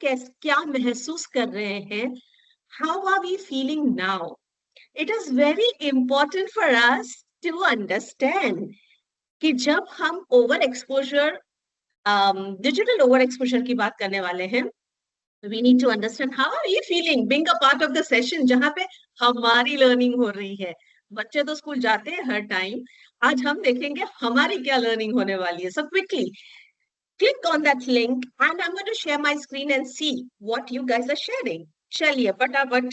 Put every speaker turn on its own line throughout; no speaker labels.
क्या महसूस कर रहे हैं, how are we feeling now? It is very important for us to understand कि जब हम over exposure digital over exposure की बात करने वाले हैं, we need to understand how are you feeling being a part of the session जहां पे हमारी लर्निंग हो रही है. बच्चे तो स्कूल जाते हैं हर टाइम, आज हम देखेंगे हमारी क्या लर्निंग होने वाली है. So quickly click on that link and I'm going to share my screen and see what you guys are sharing. चलिए फटाफट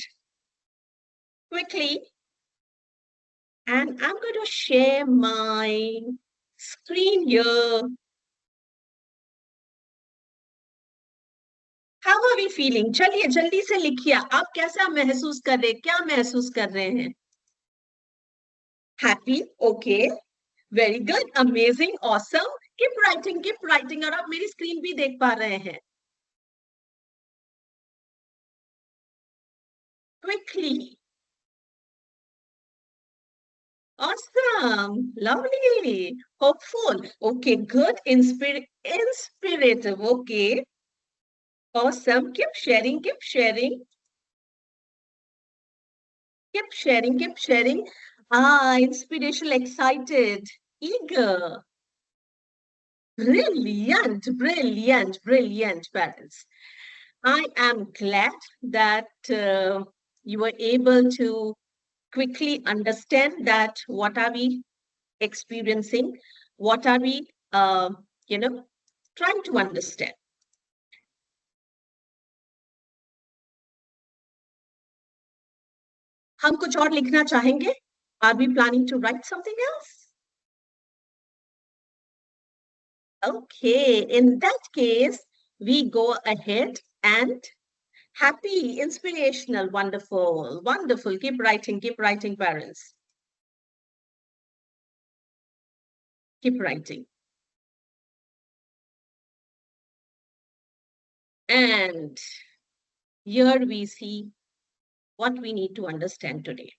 quickly, and I'm going to share my screen here. How are we feeling? चलिए जल्दी से लिखिए, आप कैसा महसूस कर रहे हैं, क्या महसूस कर रहे हैं? Happy, okay, very good, amazing, awesome. Keep writing, keep writing. और आप मेरी स्क्रीन भी देख पा रहे हैं. Quickly. Awesome, lovely, hopeful, okay, good, inspirative, okay, awesome. Keep sharing, keep sharing, keep sharing, keep sharing. Inspirational, excited, eager. Brilliant, brilliant, brilliant, parents. I am glad that you were able to quickly understand that what are we experiencing, what are we, trying to understand. हम कुछ और लिखना चाहेंगे? Are we planning to write something else? Okay, in that case, we go ahead and happy, inspirational, wonderful, wonderful. Keep writing, parents. Keep writing. And here we see what we need to understand today.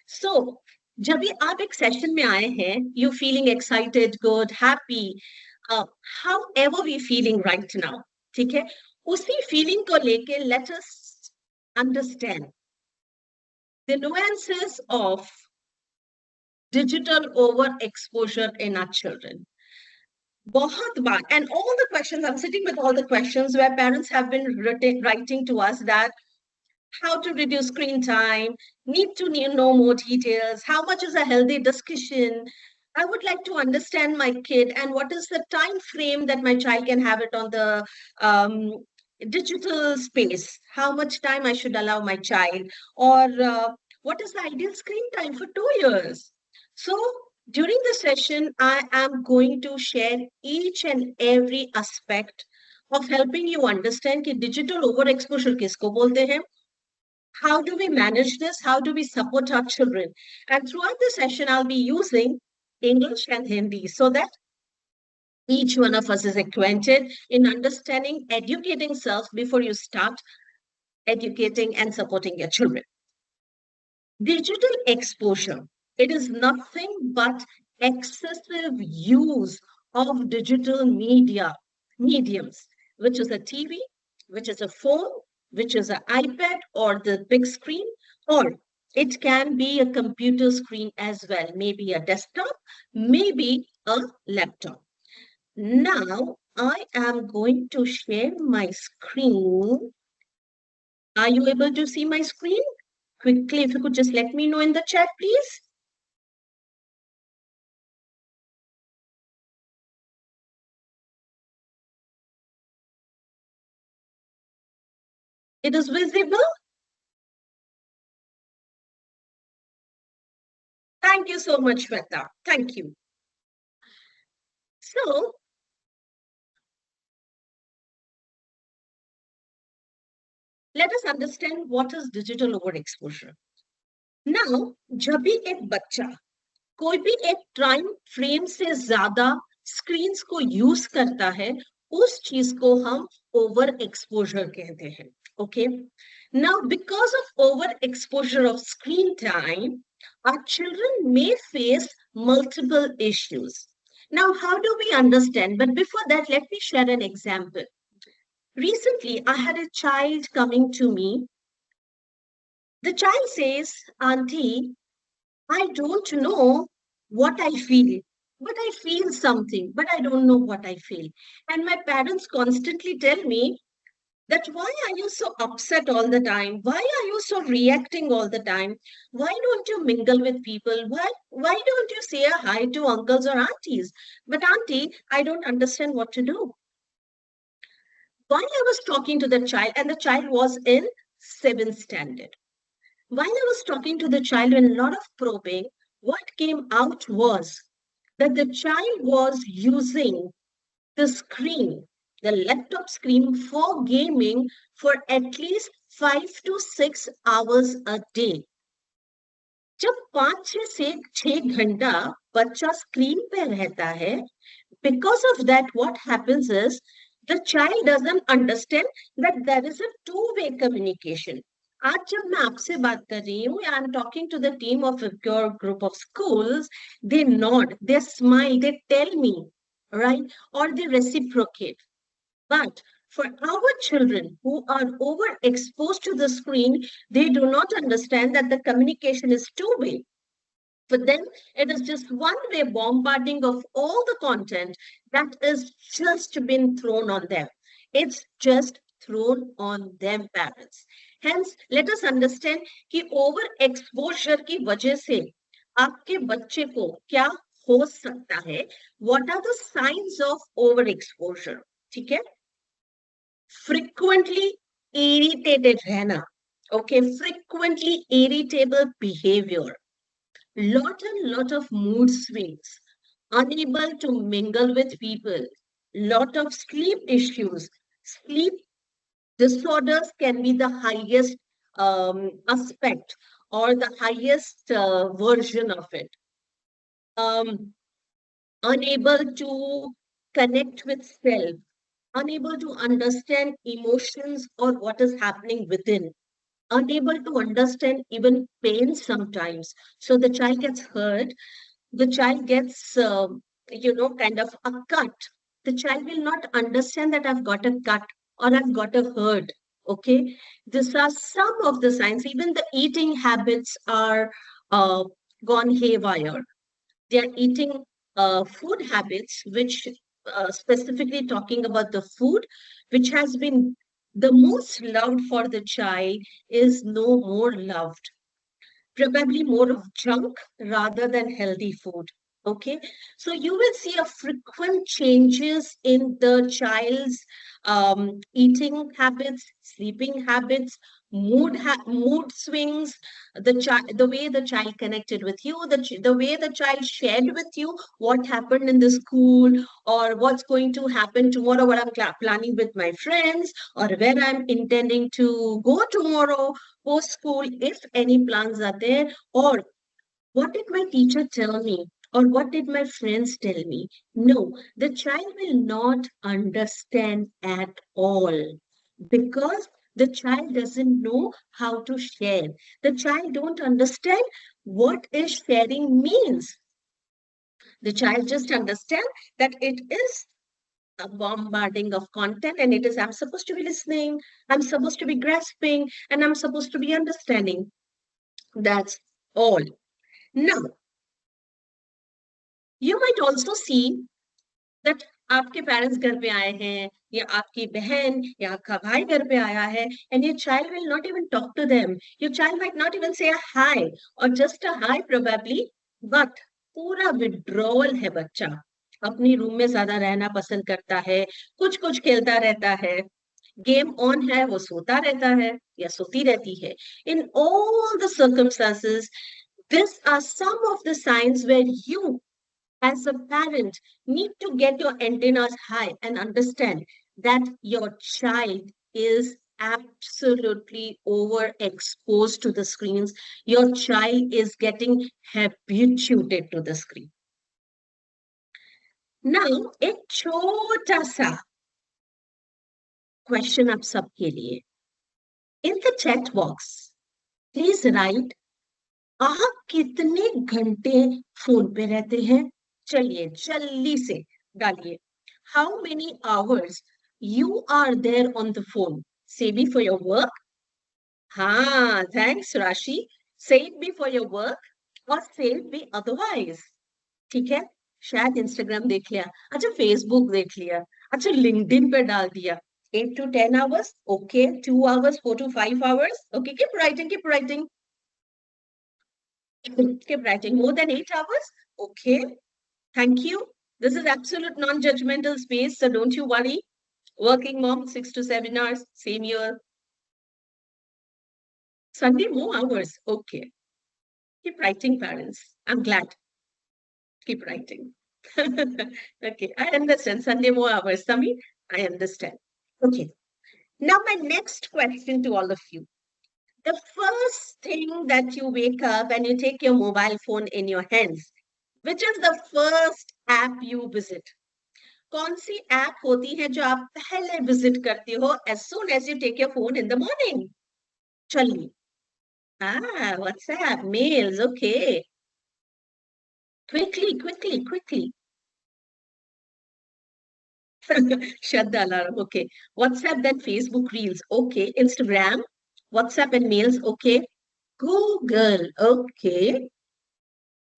So, जब भी आप एक session में आए हैं, you feeling excited, good, happy, however we feeling right now, ठीक है? उसी feeling को लेके let us understand the nuances of digital overexposure in our children. बहुत बार, and all the questions, I'm sitting with all the questions where parents have been writing to us that how to reduce screen time, need to know more details, how much is a healthy discussion. I would like to understand my kid and what is the time frame that my child can have it on the digital space, how much time I should allow my child, or what is the ideal screen time for 2 years. So during the session, I am going to share each and every aspect of helping you understand कि digital overexposure किसको बोलते हैं, how do we manage this, how do we support our children. And throughout the session, I'll be using English and Hindi so that each one of us is acquainted in understanding, educating self before you start educating and supporting your children. Digital exposure, it is nothing but excessive use of digital mediums, which is a TV, which is a phone, which is an iPad or the big screen, or it can be a computer screen as well, maybe a desktop, maybe a laptop. Now, I am going to share my screen. Are you able to see my screen? Quickly, if you could just let me know in the chat, please. It is visible? Thank you so much, Shweta. Thank you. So, let us understand what is digital overexposure. Now, जब भी एक बच्चा कोई भी एक time frame से ज्यादा screens को यूज करता है, उस चीज को हम ओवर एक्सपोजर कहते हैं. Okay. Now, because of overexposure of screen time, our children may face multiple issues. Now, how do we understand? But before that, let me share an example. Recently, I had a child coming to me. The child says, Auntie, I don't know what I feel, but I feel something, but I don't know what I feel. And my parents constantly tell me that why are you so upset all the time? Why are you so reacting all the time? Why don't you mingle with people? Why don't you say a hi to uncles or aunties? But auntie, I don't understand what to do. While I was talking to the child, and the child was in seventh standard. While I was talking to the child and a lot of probing, what came out was that the child was using the screen, the laptop screen for gaming for at least 5 to 6 hours a day. जब 5 से 6 घंटा बच्चा screen पे रहता है, because of that, what happens is the child doesn't understand that there is a two-way communication. आज जब मैं आपसे बात कर रही हूँ, I am talking to the team of your group of schools, they nod, they smile, they tell me, right? Or they reciprocate. But for our children who are overexposed to the screen, they do not understand that the communication is two-way. For them, it is just one-way bombarding of all the content that is just been thrown on them. It's just thrown on them, parents. Hence, let us understand कि over exposure की वजह से आपके बच्चे को क्या हो सकता है. What are the signs of over exposure? ठीक है? Frequently irritated रहना. Okay, frequently irritable behavior. Lot of mood swings, unable to mingle with people, lot of sleep issues. Sleep disorders can be the highest aspect or the highest version of it. Unable to connect with self, unable to understand emotions or what is happening within, unable to understand even pain sometimes. So the child gets hurt, the child gets, kind of a cut. The child will not understand that I've got a cut or I've got a hurt. Okay, these are some of the signs. Even the eating habits are gone haywire. They are eating food habits, which specifically talking about the food, which has been the most loved for the child is no more loved, probably more of junk rather than healthy food. Okay, so you will see a frequent changes in the child's eating habits, sleeping habits, mood swings, the way the child connected with you, the way the child shared with you what happened in the school or what's going to happen tomorrow, what I'm planning with my friends, or where I'm intending to go tomorrow post school, if any plans are there, or what did my teacher tell me, or what did my friends tell me. No, the child will not understand at all because the child doesn't know how to share. The child don't understand what is sharing means. The child just understand that it is a bombarding of content, and it is I'm supposed to be listening, I'm supposed to be grasping, and I'm supposed to be understanding. That's all. Now, you might also see that आपके parents घर पे आए हैं या आपकी बहन या आपका भाई घर पे आया है, and your child will not even talk to them. Your child might not even say a hi or just a hi probably, but पूरा withdrawal है बच्चा. अपनी रूम में ज्यादा रहना पसंद करता है, कुछ कुछ खेलता रहता है, गेम ऑन है वो सोता रहता है या सोती रहती है. In all the circumstances, these are some of the signs where you as a parent need to get your antennas high and understand that your child is absolutely overexposed to the screens. Your child is getting habituated to the screen. Now, एक छोटा सा question आप सबके लिए. In the chat box, please write, आप कितने घंटे phone पे रहते हैं? चलिए जल्दी से डालिए. How many hours you are there on the phone. Say be for your work. Thanks Rashi. Say it be for your work or say it be otherwise. ठीक है, शायद इंस्टाग्राम देख लिया, अच्छा फेसबुक देख लिया, अच्छा लिंक्डइन पे डाल दिया. 8 to 10 hours, okay. 2 hours, 4 to 5 hours, okay. Keep writing. Keep writing. More than 8 hours, okay. Thank you. This is absolute non-judgmental space, so don't you worry. Working mom, 6 to 7 hours, same year. Sunday, more hours, okay. Keep writing, parents. I'm glad. Keep writing. Okay, I understand. Sunday, more hours. Sami, I understand. Okay. Now, my next question to all of you. The first thing that you wake up and you take your mobile phone in your hands, which is the first app you visit? कौन सी app होती है जो आप पहले visit करते हो as soon as you take your phone in the morning? चलिए. WhatsApp, mails, okay. Quickly. Shut the alarm, okay. WhatsApp, then Facebook Reels, okay. Instagram, WhatsApp and mails, okay. Google, okay.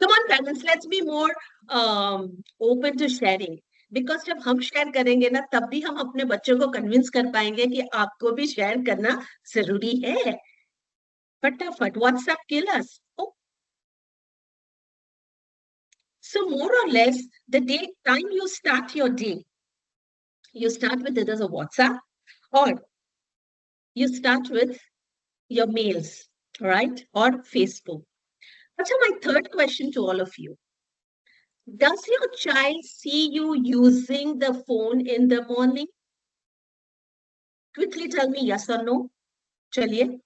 Come on, parents, let's be more open to sharing. Because जब हम share करेंगे ना तब भी हम अपने बच्चों को कन्विंस कर पाएंगे कि आपको भी शेयर करना जरूरी है. फटाफट WhatsApp kill us. Oh. So more or less the time you start your day, you start with either a WhatsApp or you start with your mails, right? Or Facebook. Achha, my third question to all of you. Does your child see you using the phone in the morning? Quickly tell me yes or no. Chaliye.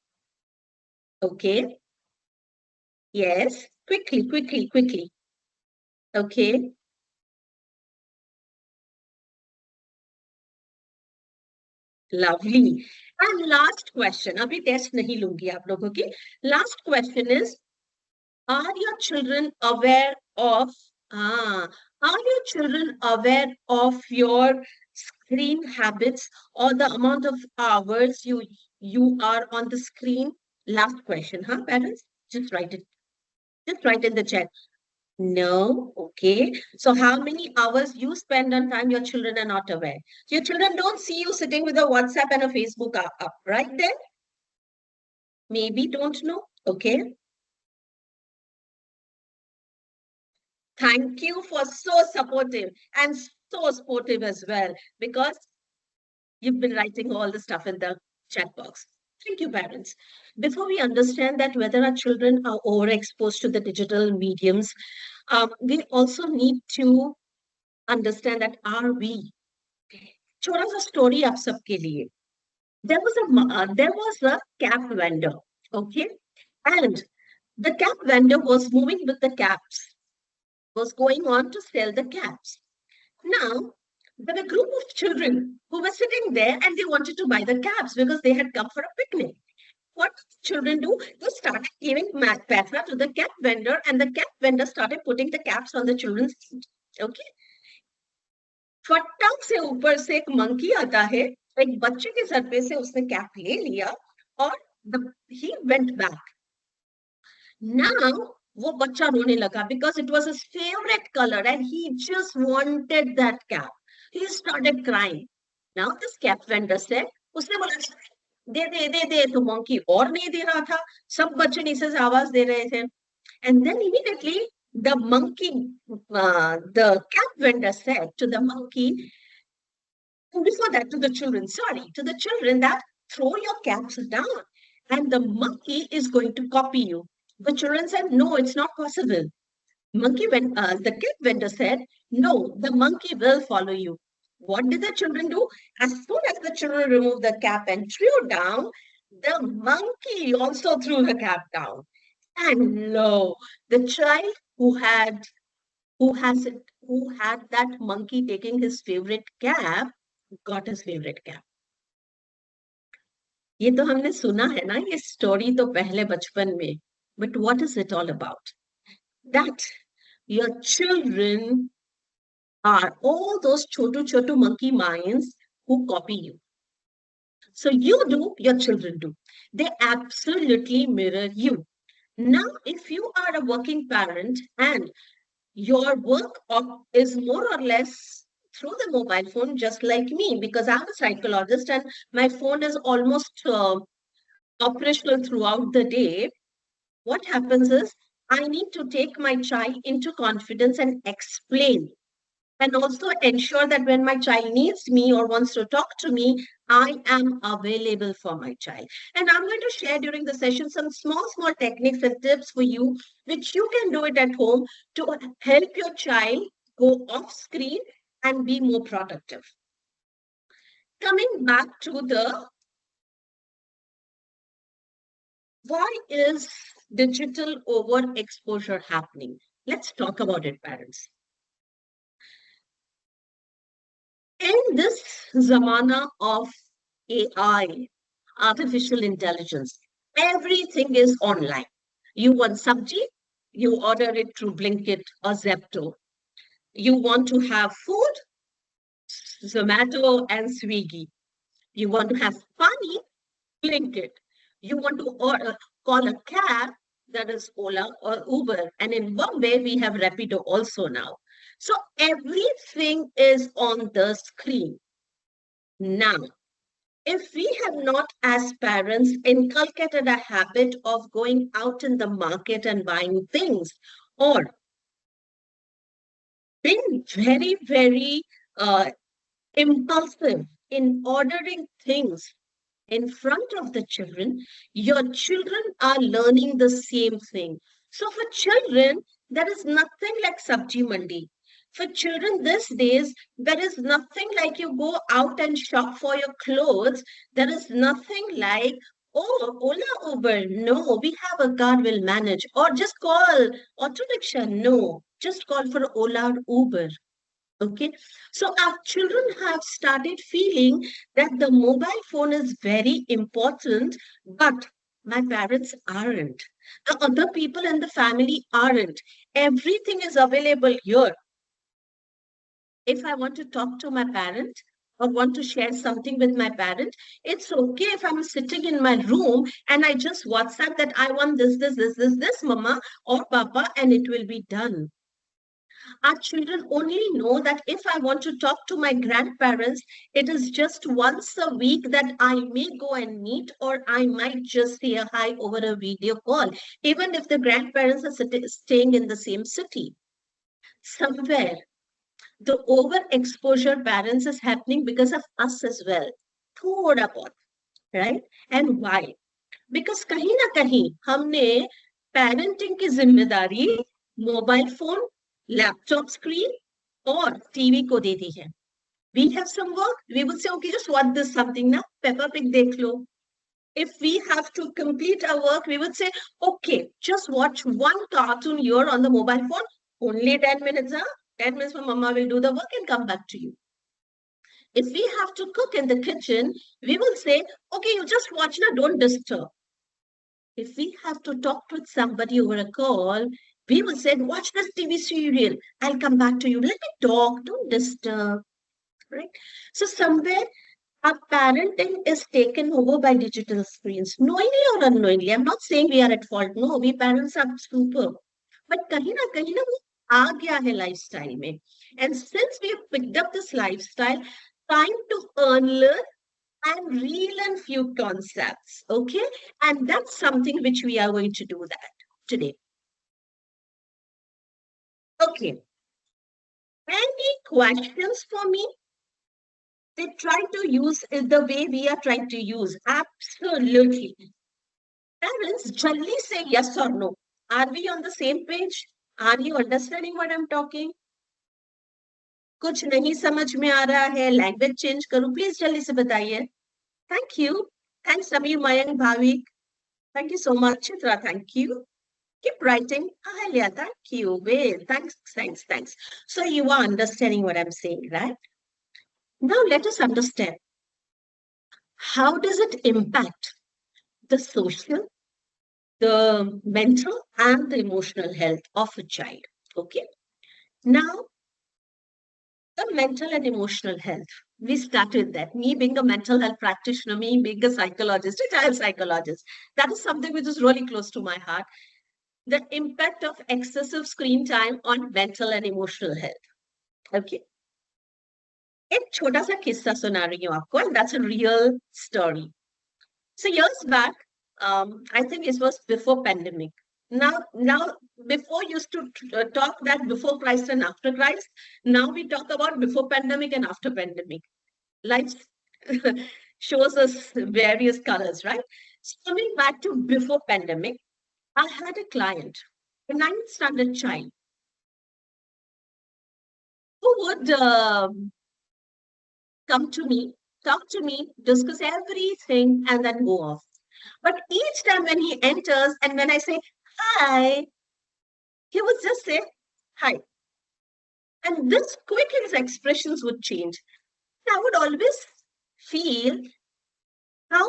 Okay. Yes. Quickly. Okay. Lovely. And last question. Abhi test nahi lungi aap logo ki. Last question is, are your children aware of your screen habits or the amount of hours you are on the screen? Last question, parents? Just write it. Just write in the chat. No, okay. So how many hours you spend on time, your children are not aware. So your children don't see you sitting with a WhatsApp and a Facebook up, right then? Maybe don't know, okay. Thank you for so supportive and so sportive as well, because you've been writing all the stuff in the chat box. Thank you, parents. Before we understand that whether our children are overexposed to the digital mediums, we also need to understand that are we? छोटा सा story आप सबके लिए. There was a cap vendor, okay, and the cap vendor was moving with the caps, was going on to sell the caps. Now, there were a group of children who were sitting there and they wanted to buy the caps because they had come for a picnic. What did children do? They started giving paisa to the cap vendor and the cap vendor started putting the caps on the children's feet. Okay. फटाक से ऊपर से एक monkey आता है, एक बच्चे के सर पे से उसने कैप ले लिया और he went back. Now वो बच्चा रोने लगा because it was his favorite color and he just wanted that cap. He started crying. Now this cap vendor said, उसने बोला दे तो monkey और नहीं दे रहा था, सब बच्चे नीचे से आवाज दे रहे थे. And then immediately the monkey, the cap vendor said to the monkey, before that to the children that throw your caps down and the monkey is going to copy you. The children said, no, it's not possible. The cap vendor said, no, the monkey will follow you. What did the children do? As soon as the children removed the cap and threw down, the monkey also threw the cap down. And lo, the child who had that monkey taking his favorite cap got his favorite cap. ये तो हमने सुना है ना, ये story तो पहले बचपन में. But what is it all about? That your children are all those chotu monkey minds who copy you. So you do, your children do. They absolutely mirror you. Now, if you are a working parent and your work is more or less through the mobile phone, just like me, because I'm a psychologist and my phone is almost operational throughout the day, what happens is I need to take my child into confidence and explain, and also ensure that when my child needs me or wants to talk to me, I am available for my child. And I'm going to share during the session some small techniques and tips for you, which you can do it at home to help your child go off screen and be more productive. Coming back to the why is digital overexposure happening? Let's talk about it, parents. In this zamana of AI, artificial intelligence, everything is online. You want sabji, you order it through Blinkit or Zepto. You want to have food, Zomato and Swiggy. You want to have funny, Blinkit. You want to order, call a cab, that is Ola or Uber. And in Bombay, we have Rapido also now. So everything is on the screen. Now, if we have not, as parents, inculcated a habit of going out in the market and buying things, or being very impulsive in ordering things in front of the children, your children are learning the same thing. So for children, there is nothing like Sabji Mandi. For children these days, there is nothing like you go out and shop for your clothes. There is nothing like, oh, Ola Uber. No, we have a car, we'll manage. Or just call auto rickshaw. No, just call for Ola or Uber. Okay, so our children have started feeling that the mobile phone is very important, but my parents aren't. The other people in the family aren't. Everything is available here. If I want to talk to my parent or want to share something with my parent, it's okay if I'm sitting in my room and I just WhatsApp that I want this, mama or papa, and it will be done. Our children only know that if I want to talk to my grandparents, it is just once a week that I may go and meet, or I might just say a hi over a video call, even if the grandparents are staying in the same city. Somewhere, the overexposure parents is happening because of us as well. Thoda bahut, right? And why? Because kahin na kahin, हमने parenting की जिम्मेदारी mobile phone, laptop screen or TV को दे दी है. We have some work, we would say, okay, just watch this something na, Peppa Pig dekh lo. If we have to complete our work, we would say, okay, just watch one cartoon here on the mobile phone, only 10 minutes, huh? 10 minutes, my mama will do the work and come back to you. If we have to cook in the kitchen, we will say, okay, you just watch now, don't disturb. If we have to talk with somebody over a call, we will say, watch this TV serial. I'll come back to you. Let me talk. Don't disturb. Right? So somewhere our parenting is taken over by digital screens, knowingly or unknowingly. I'm not saying we are at fault. No, we parents are super. But kahin na wo aa gaya hai lifestyle mein. And since we have picked up this lifestyle, time to learn and relearn few concepts. Okay? And that's something which we are going to do that today. Okay. Any questions for me? They try to use the way we are trying to use. Absolutely. Parents, jaldi say yes or no. Are we on the same page? Are you understanding what I'm talking? कुछ नहीं समझ में आ रहा है, language change करूं, please जल्दी से बताइए. Thank you. Thanks, Samir, Mayank, Bhavik. Thank you so much, Chitra. Thank you. Keep writing. Ahalya, thank you. Wait, thanks. So you are understanding what I'm saying, right? Now let us understand. How does it impact the social, the mental, and the emotional health of a child? Okay. Now, the mental and emotional health. We started that. Me being a mental health practitioner, me being a psychologist, a child psychologist. That is something which is really close to my heart. The impact of excessive screen time on mental and emotional health. Okay. एक छोटा सा किस्सा सुना रही हूँ आपको, and that's a real story. So years back, I think it was before pandemic. Now, before used to talk that before Christ and after Christ. Now we talk about before pandemic and after pandemic. Life shows us various colors, right? So coming back to before pandemic, I had a client, a 9th standard child, who would come to me, talk to me, discuss everything, and then go off. But each time when he enters and when I say, hi, he would just say, hi. And this quick his expressions would change. I would always feel, how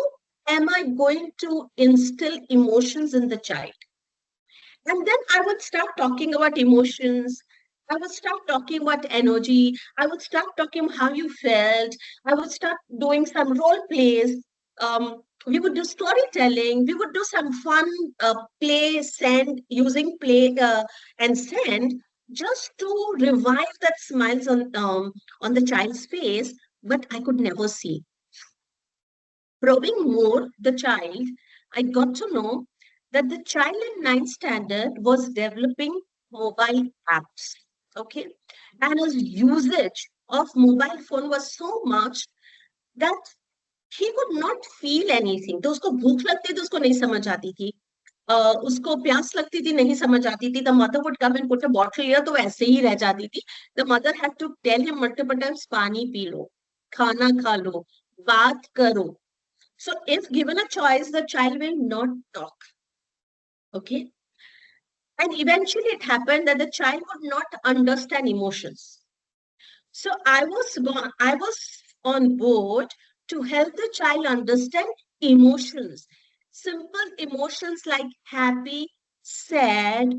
am I going to instill emotions in the child? And then I would start talking about emotions. I would start talking about energy. I would start talking how you felt. I would start doing some role plays. We would do storytelling. We would do some fun play, send, using play and send, just to revive that smiles on the child's face. But I could never see. Probing more the child, I got to know that the child in 9th standard was developing mobile apps. Okay. And his usage of mobile phone was so much that he could not feel anything. तो उसको भूख लगती थी, उसको नहीं समझ आती थी. उसको प्यास लगती थी, नहीं समझ आती थी. The mother would come and put a bottle here, तो ऐसे ही रह जाती थी. The mother had to tell him multiple times, पानी पी लो, खाना खा लो, बात करो. So if given a choice, the child will not talk. Okay. And eventually it happened that the child would not understand emotions. So I was on board to help the child understand emotions. Simple emotions like happy, sad,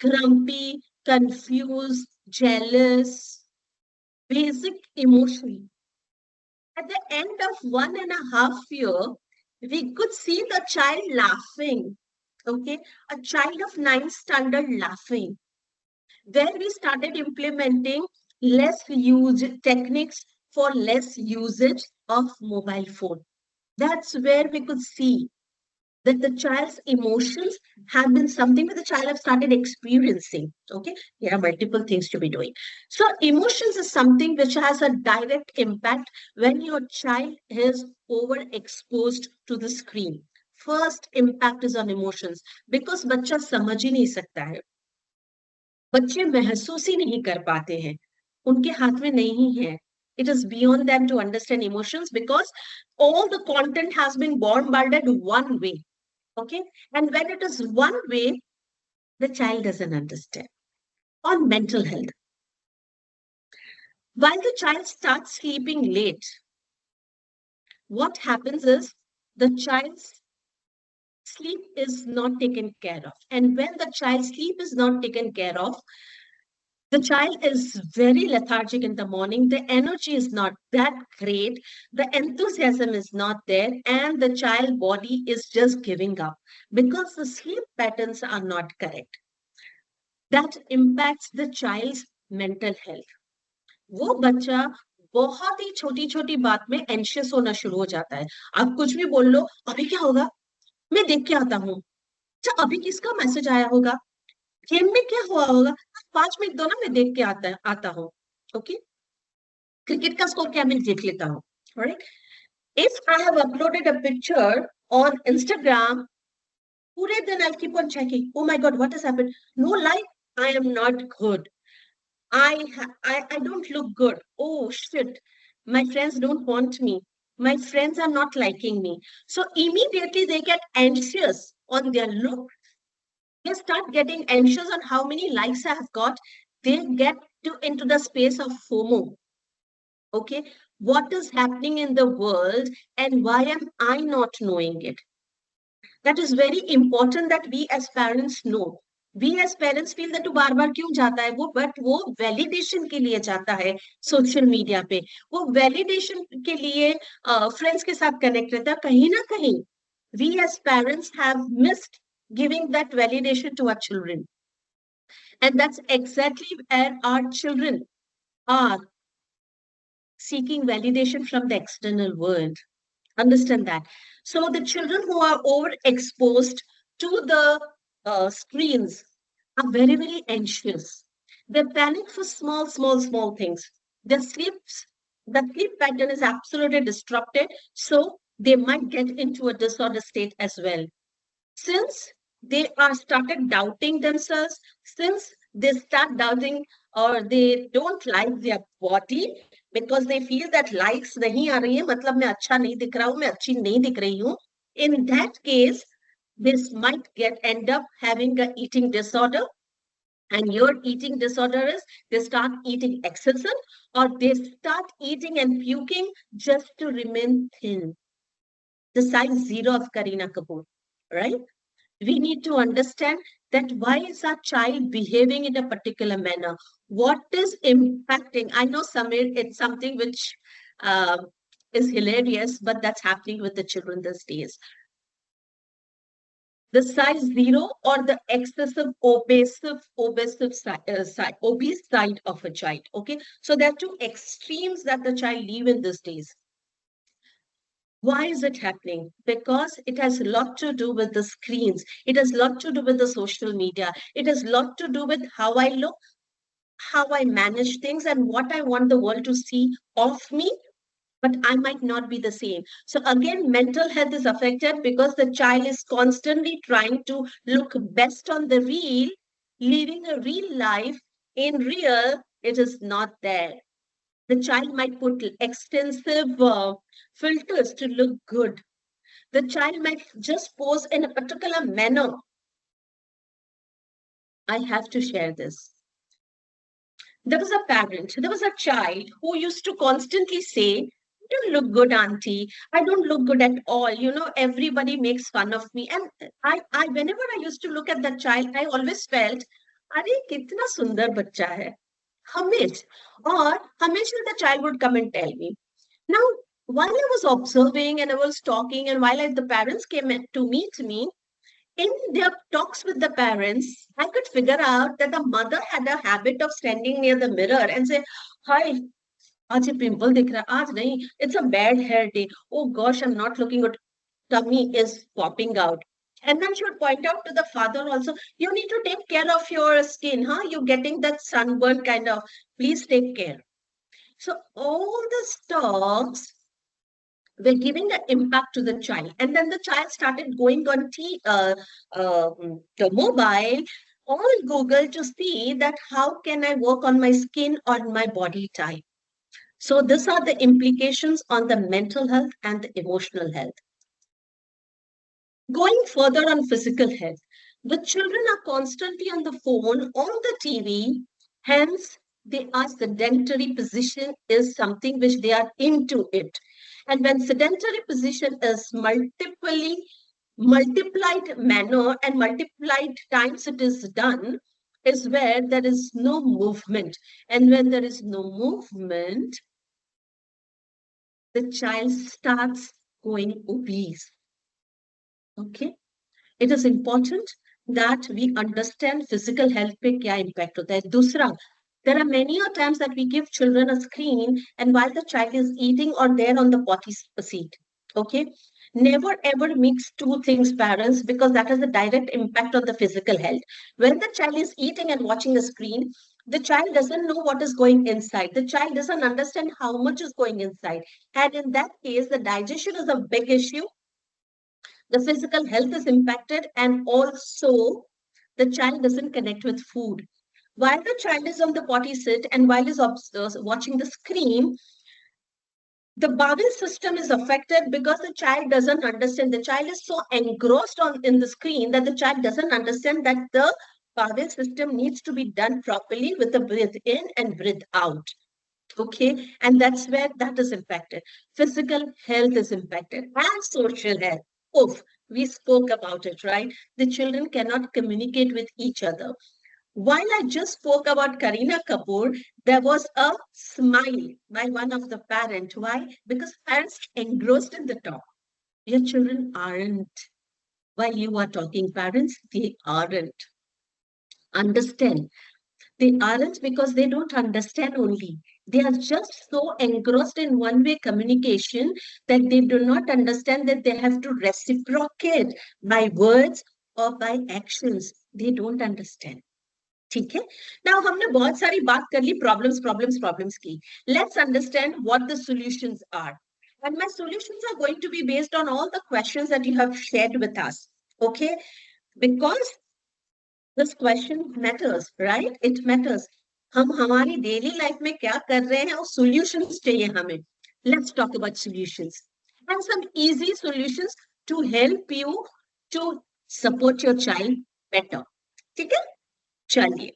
grumpy, confused, jealous, basic emotion. At the end of 1.5 years, we could see the child laughing. Okay, a child of 9th standard laughing. Then we started implementing less use techniques for less usage of mobile phone. That's where we could see that the child's emotions have been something that the child have started experiencing. Okay, there are multiple things to be doing. So emotions is something which has a direct impact when your child is overexposed to the screen. First impact is on emotions, because बच्चा समझ ही नहीं सकता है, बच्चे महसूस ही नहीं कर पाते हैं, उनके हाथ में नहीं है. It is beyond them to understand emotions, because all the content has been bombarded one way. Okay, and when it is one way, the child doesn't understand. On mental health, while the child starts sleeping late, what happens is the child's sleep is not taken care of. And when the child's sleep is not taken care of, the child is very lethargic in the morning. The energy is not that great. The enthusiasm is not there. And the child body is just giving up because the sleep patterns are not correct. That impacts the child's mental health. वो बच्चा बहुत ही छोटी छोटी बात में anxious होना शुरू हो जाता है. आप कुछ भी बोल लो, अभी क्या होगा, मैं देख के आता हूँ. अच्छा, अभी किसका मैसेज आया होगा, गेम में क्या हुआ होगा, 5 मिनट दो ना, मैं देख के आता हूँ. ओके, क्रिकेट का स्कोर क्या, मैं देख लेता हूँ. Alright, if I have uploaded a picture on Instagram, पूरे दिन I keep on checking, oh my God, what has happened, know like, I am not good, I don't look good, oh shit, my friends don't want me, my friends are not liking me. So immediately they get anxious on their look. They start getting anxious on how many likes I have got. They get into the space of FOMO. Okay, what is happening in the world and why am I not knowing it? That is very important that we as parents know. We as parents feel that बार बार क्यों जाता है वो, but वो validation के लिए जाता है सोशल मीडिया पे, वो वैलिडेशन के लिए फ्रेंड्स के साथ कनेक्ट रहता है। कहीं ना कहीं we as parents have missed giving that validation to our children, and that's exactly where our children are seeking validation from the external world. Understand that. So the children who are overexposed to the screens are very, very anxious. They panic for small, small, small things. The sleep pattern is absolutely disrupted. So they might get into a disorder state as well. Since they are started doubting themselves, since they start doubting or they don't like their body because they feel that likes nahi aa rahi hai, matlab मैं अच्छा नहीं दिख रहा हूँ, मैं अच्छी नहीं दिख रही हूँ. In that case, this might end up having a eating disorder. And your eating disorder is they start eating excessive or they start eating and puking just to remain thin. The size 0 of Kareena Kapoor, right? We need to understand that why is our child behaving in a particular manner? What is impacting? I know, Samir, it's something which uh, is hilarious, but that's happening with the children these days. The size 0 or the excessive obese side of a child. Okay, so there are two extremes that the child live in these days. Why is it happening? Because it has a lot to do with the screens. It has a lot to do with the social media. It has a lot to do with how I look, how I manage things, and what I want the world to see of me. But I might not be the same. So again, mental health is affected because the child is constantly trying to look best on the reel, living a real life. In real, it is not there. The child might put extensive filters to look good. The child might just pose in a particular manner. I have to share this. There was a child who used to constantly say, "You don't look good, auntie. I don't look good at all. You know, everybody makes fun of me." And whenever I used to look at that child, I always felt, "Arey, kitna sundar bachcha hai." Hamish, or Hamish, the child would come and tell me. Now, while I was observing and I was talking, and the parents came to meet me, in their talks with the parents, I could figure out that the mother had a habit of standing near the mirror and say, "Hi, aaj ye pimple dikh raha, aaj nahi, it's a bad hair day. Oh gosh, I'm not looking good. Tummy is popping out." And then she would point out to the father also, "You need to take care of your skin, huh? You're getting that sunburn kind of, please take care." So all the talks were giving the impact to the child. And then the child started going on the mobile, on Google, to see that how can I work on my skin or my body type. So these are the implications on the mental health and the emotional health. Going further on physical health, the children are constantly on the phone, on the TV, hence they are sedentary position is something which they are into it. And when sedentary position is multiplied manner and multiplied times it is done, is where there is no movement. And when there is no movement, the child starts going obese. Okay. It is important that we understand physical health पे क्या impact होता है. दूसरा, there are many times that we give children a screen and while the child is eating or there on the potty seat. Okay. Never ever mix two things, parents, because that has a direct impact on the physical health. When the child is eating and watching a screen, the child doesn't know what is going inside. The child doesn't understand how much is going inside. And in that case, the digestion is a big issue, the physical health is impacted, and also the child doesn't connect with food. While the child is on the potty sit and while is watching the screen, the bowel system is affected because the child doesn't understand. The child is so engrossed in the screen that the child doesn't understand that the bowel system needs to be done properly with the breath in and breath out. Okay, and that's where that is impacted. Physical health is impacted and social health. Oof, We spoke about it, right? The children cannot communicate with each other. While I just spoke about Kareena Kapoor, there was a smile by one of the parents. Why? Because parents engrossed in the talk. Your children aren't. While you are talking, parents, they aren't. Understand. They aren't because they don't understand only. They are just so engrossed in one-way communication that they do not understand that they have to reciprocate by words or by actions. They don't understand. ठीक है. Now हमने बहुत सारी बात कर ली problems की. Let's understand what the solutions are. And my solutions are going to be based on all the questions that you have shared with us. Okay? Because this question matters, right? It matters. हम हमारी daily life में क्या कर रहे हैं और solutions चाहिए हमें. Let's talk about solutions. And some easy solutions to help you to support your child better. ठीक है? चलिए.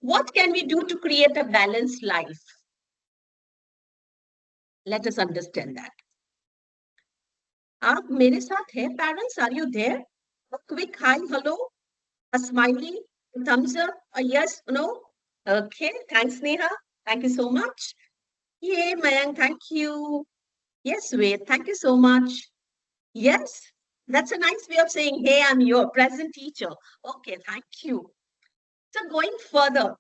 What can we do to create a balanced life? Let us understand that. आप मेरे साथ हैं, parents? Are you there? A quick hi, hello, a smiley, a thumbs up, a yes, no? Okay, thanks, Neha. Thank you so much. Yay, Mayank, thank you. Yes, Ved, thank you so much. Yes, that's a nice way of saying, hey, I'm your present teacher. Okay, thank you. So going further,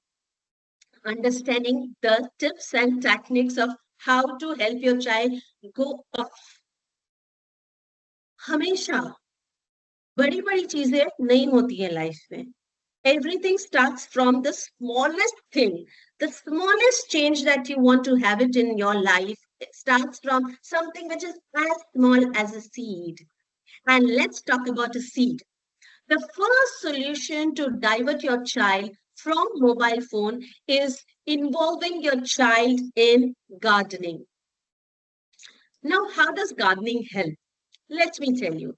understanding the tips and techniques of how to help your child go off. हमेशा बड़ी बड़ी चीजें नहीं होती है life में. Everything starts from the smallest thing. The smallest change that you want to have it in your life, it starts from something which is as small as a seed. And let's talk about a seed. The first solution to divert your child from mobile phone is involving your child in gardening. Now, how does gardening help? Let me tell you.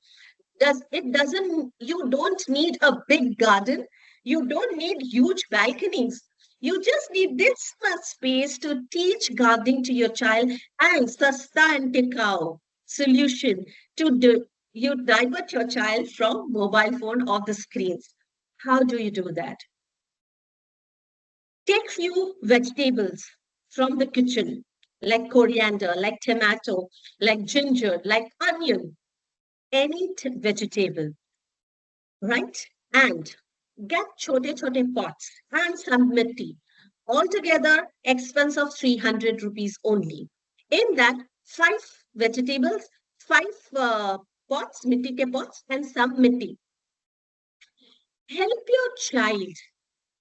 You don't need a big garden. You don't need huge balconies. You just need this much space to teach gardening to your child, and sasta and tikao solution to do. You divert your child from mobile phone or the screens. How do you do that? Take few vegetables from the kitchen, like coriander, like tomato, like ginger, like onion, any vegetable, right? And get chote pots and some mitti. Altogether, expense of 300 rupees only. In that, 5 vegetables, 5 pots, mitti ke pots, and some mitti. Help your child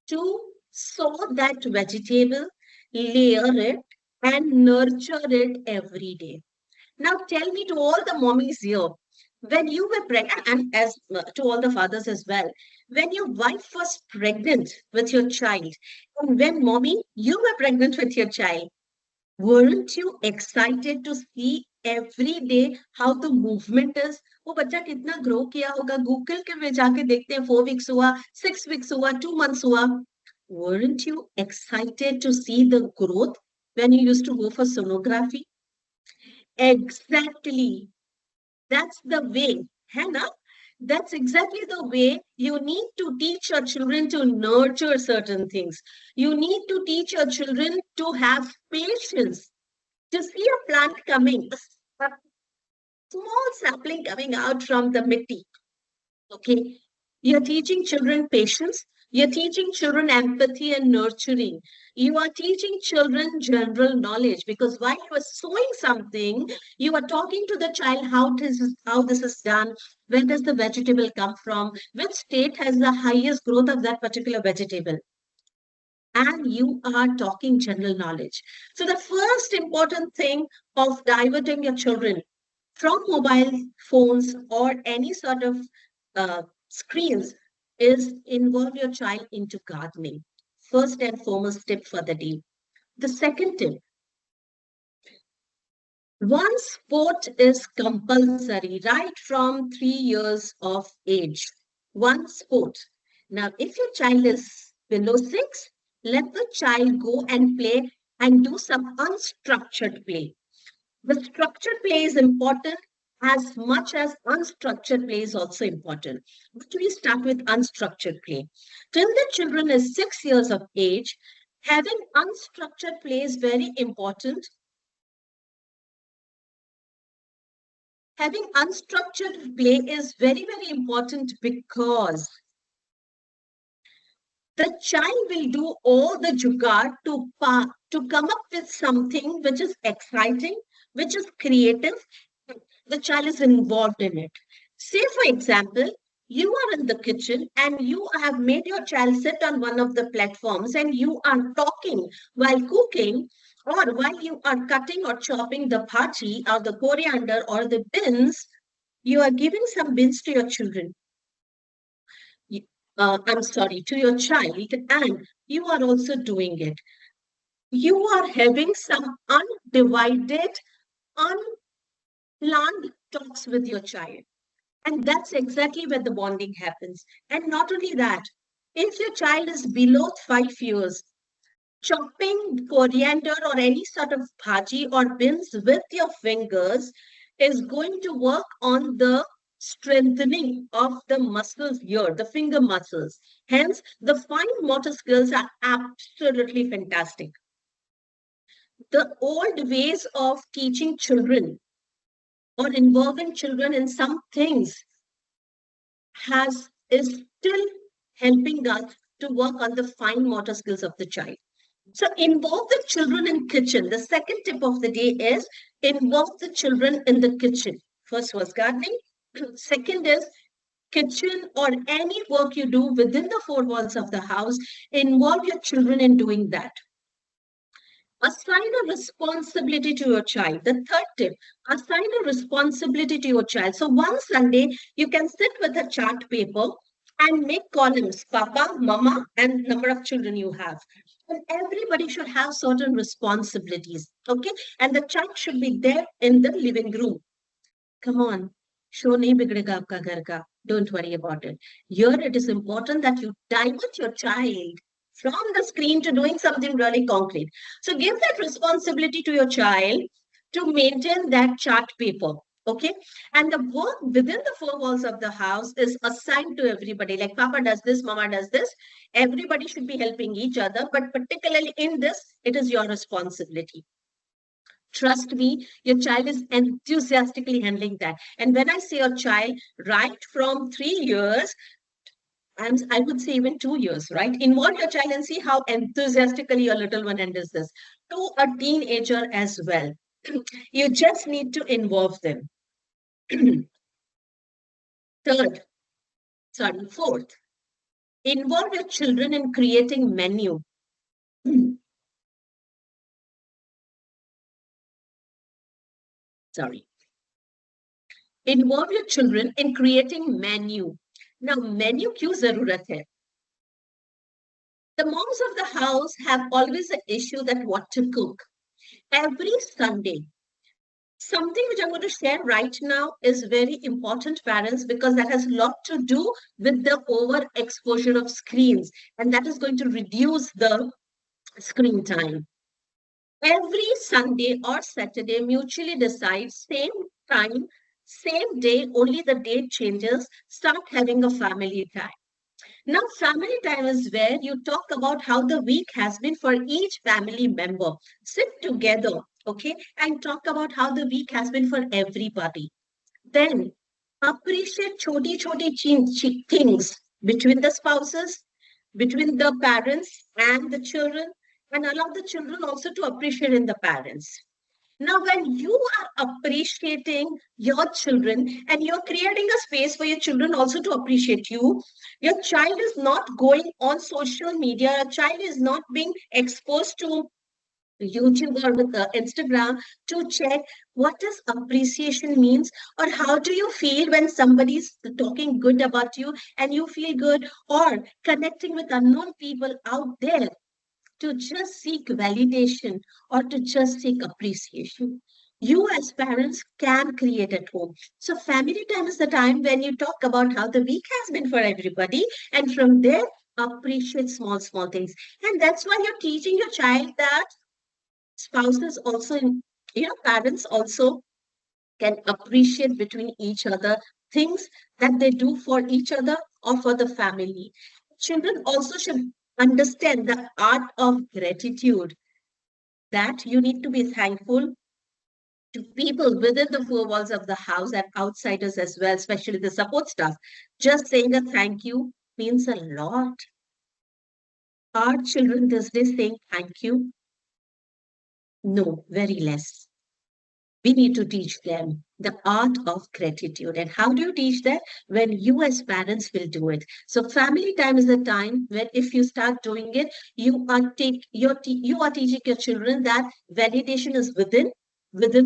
to sow that vegetable, layer it, and nurture it every day. Now, tell me to all the mommies here, when you were pregnant, and as to all the fathers as well, when your wife was pregnant with your child, and when mommy, you were pregnant with your child, weren't you excited to see every day how the movement is? वो बच्चा कितना grow किया होगा, Google के में जाके देखते हैं 4 weeks हुआ, 6 weeks हुआ, 2 months हुआ. Weren't you excited to see the growth when you used to go for sonography? Exactly. That's the way, Hannah. That's exactly the way you need to teach your children to nurture certain things. You need to teach your children to have patience. To see a plant coming, a small sapling coming out from the mitti. Okay. You're teaching children patience. You're teaching children empathy and nurturing. You are teaching children general knowledge, because while you are sowing something, you are talking to the child how this is done, where does the vegetable come from, which state has the highest growth of that particular vegetable. And you are talking general knowledge. So the first important thing of diverting your children from mobile phones or any sort of screens is involve your child into gardening. First and foremost tip for the day. The second tip, one sport is compulsory right from 3 years of age. One sport. Now, if your child is below 6, let the child go and play and do some unstructured play. The structured play is important as much as unstructured play is also important. But we start with unstructured play. Till the children is 6 years of age, having unstructured play is very important. Having unstructured play is very, very important because the child will do all the jugaad to come up with something which is exciting, which is creative. The child is involved in it. Say, for example, you are in the kitchen and you have made your child sit on one of the platforms and you are talking while cooking, or while you are cutting or chopping the bhaji or the coriander or the beans, you are giving some beans to your children. I'm sorry, to your child, and you are also doing it. You are having some undivided, unplanned talks with your child. And that's exactly where the bonding happens. And not only that, if your child is below 5 years, chopping coriander or any sort of bhaji or beans with your fingers is going to work on the strengthening of the muscles here, the finger muscles. Hence, the fine motor skills are absolutely fantastic. The old ways of teaching children or involving children in some things is still helping us to work on the fine motor skills of the child. So involve the children in kitchen. The second tip of the day is involve the children in the kitchen. First was gardening. Second is kitchen or any work you do within the four walls of the house. Involve your children in doing that. Assign a responsibility to your child. The third tip, assign a responsibility to your child. So one Sunday, you can sit with a chart paper and make columns, Papa, Mama, and number of children you have. And everybody should have certain responsibilities, okay? And the chart should be there in the living room. Come on, show nahi bigdega aapka ghar ka. Don't worry about it. Here it is important that you divert your child from the screen to doing something really concrete. So give that responsibility to your child to maintain that chart paper. Okay. And the work within the four walls of the house is assigned to everybody. Like Papa does this, Mama does this. Everybody should be helping each other. But particularly in this, it is your responsibility. Trust me, your child is enthusiastically handling that. And when I say your child, right from 3 years, and I would say even 2 years, right? Involve your child and see how enthusiastically your little one handles this. To a teenager as well. You just need to involve them. Fourth, involve your children in creating menu. Involve your children in creating menu. Now, menu क्यों जरूरत है? The moms of the house have always an issue that what to cook. Every Sunday, something which I'm going to share right now is very important, parents, because that has a lot to do with the overexposure of screens, and that is going to reduce the screen time. Every Sunday or Saturday, mutually decide same time, same day, only the date changes, start having a family time. Now, family time is where you talk about how the week has been for each family member. Sit together, okay, and talk about how the week has been for everybody. Then, appreciate choti things between the spouses, between the parents and the children, and allow the children also to appreciate in the parents. Now, when you are appreciating your children and you're creating a space for your children also to appreciate you, your child is not going on social media, your child is not being exposed to YouTube or with Instagram to check what does appreciation means, or how do you feel when somebody's talking good about you and you feel good, or connecting with unknown people out there to just seek validation or to just seek appreciation. You as parents can create at home. So family time is the time when you talk about how the week has been for everybody, and from there appreciate small things. And that's why you're teaching your child that spouses also, parents also can appreciate between each other things that they do for each other or for the family. Children also should understand the art of gratitude, that you need to be thankful to people within the four walls of the house and outsiders as well, especially the support staff. Just saying a thank you means a lot. Are children these days saying thank you? No, very less. We need to teach them the art of gratitude. And how do you teach that? When you as parents will do it. So family time is a time when if you start doing it, you are teaching your children that validation is within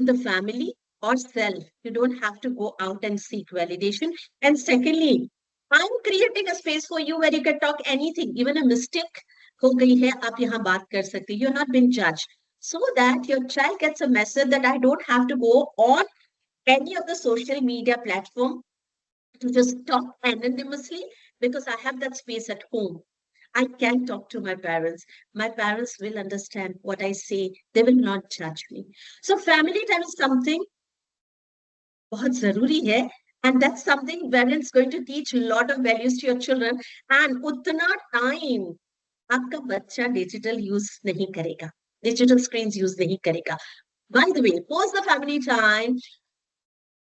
the family or self. You don't have to go out and seek validation. And secondly, I'm creating a space for you where you can talk anything, even a mistake हो गई है आप यहाँ बात कर सकते. You're not being judged, so that your child gets a message that I don't have to go on any of the social media platform to just talk anonymously because I have that space at home. I can talk to my parents. My parents will understand what I say. They will not judge me. So family time is something बहुत जरूरी है. And that's something where it's going to teach a lot of values to your children. And उतना time आपका बच्चा digital use नहीं करेगा, digital screen use नहीं करेगा. By the way, post the family time,